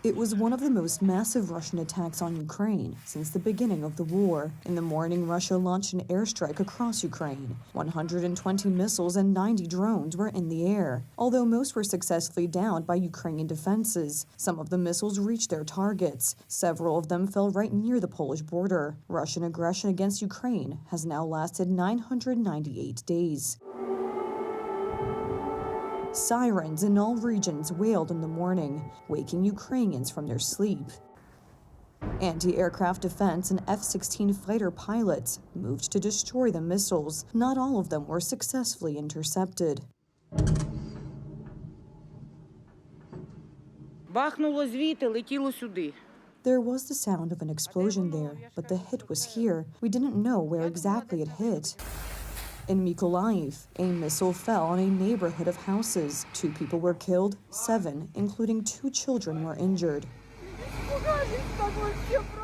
It was one of the most massive Russian attacks on Ukraine since the beginning of the war. In the morning, Russia launched an airstrike across Ukraine. 120 missiles and 90 drones were in the air. Although most were successfully downed by Ukrainian defenses, some of the missiles reached their targets. Several of them fell right near the Polish border. Russian aggression against Ukraine has now lasted 998 days. Sirens in all regions wailed in the morning, waking Ukrainians from their sleep. Anti-aircraft defense and F-16 fighter pilots moved to destroy the missiles. Not all of them were successfully intercepted. Бахнуло звідти, летіло сюди. There was the sound of an explosion there, but the hit was here. We didn't know where exactly it hit. In Mykolaiv, a missile fell on a neighborhood of houses. 2 people were killed, 7, including 2 children, were injured.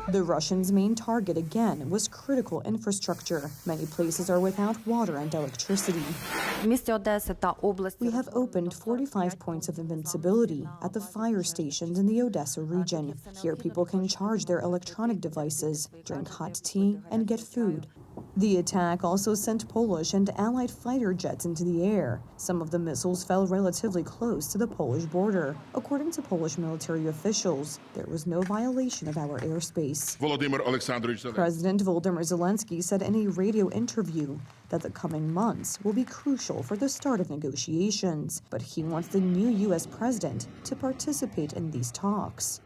The Russians' main target, again, was critical infrastructure. Many places are without water and electricity. We have opened 45 points of invincibility at the fire stations in the Odessa region. Here people can charge their electronic devices, drink hot tea, and get food. The attack also sent Polish and Allied fighter jets into the air. Some of the missiles fell relatively close to the Polish border. According to Polish military officials, there was no violation of our airspace. President Volodymyr Zelensky said in a radio interview that the coming months will be crucial for the start of negotiations, but he wants the new U.S. president to participate in these talks.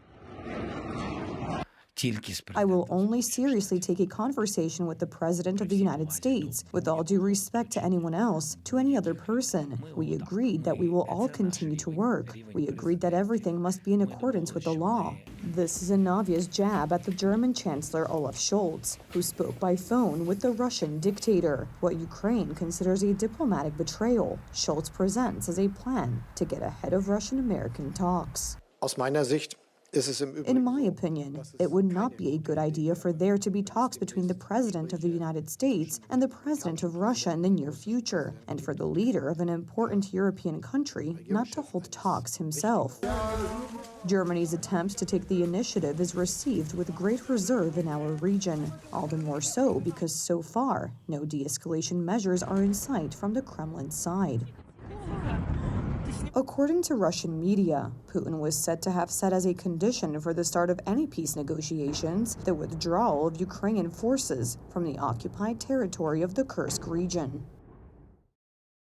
I will only seriously take a conversation with the President of the United States. With all due respect to anyone else, to any other person, we agreed that we will all continue to work. We agreed that everything must be in accordance with the law. This is an obvious jab at the German Chancellor Olaf Scholz, who spoke by phone with the Russian dictator. What Ukraine considers a diplomatic betrayal, Scholz presents as a plan to get ahead of Russian-American talks. In my opinion, it would not be a good idea for there to be talks between the President of the United States and the President of Russia in the near future, and for the leader of an important European country not to hold talks himself. Germany's attempt to take the initiative is received with great reserve in our region, all the more so because so far, no de-escalation measures are in sight from the Kremlin side. According to Russian media, Putin was said to have set as a condition for the start of any peace negotiations the withdrawal of Ukrainian forces from the occupied territory of the Kursk region.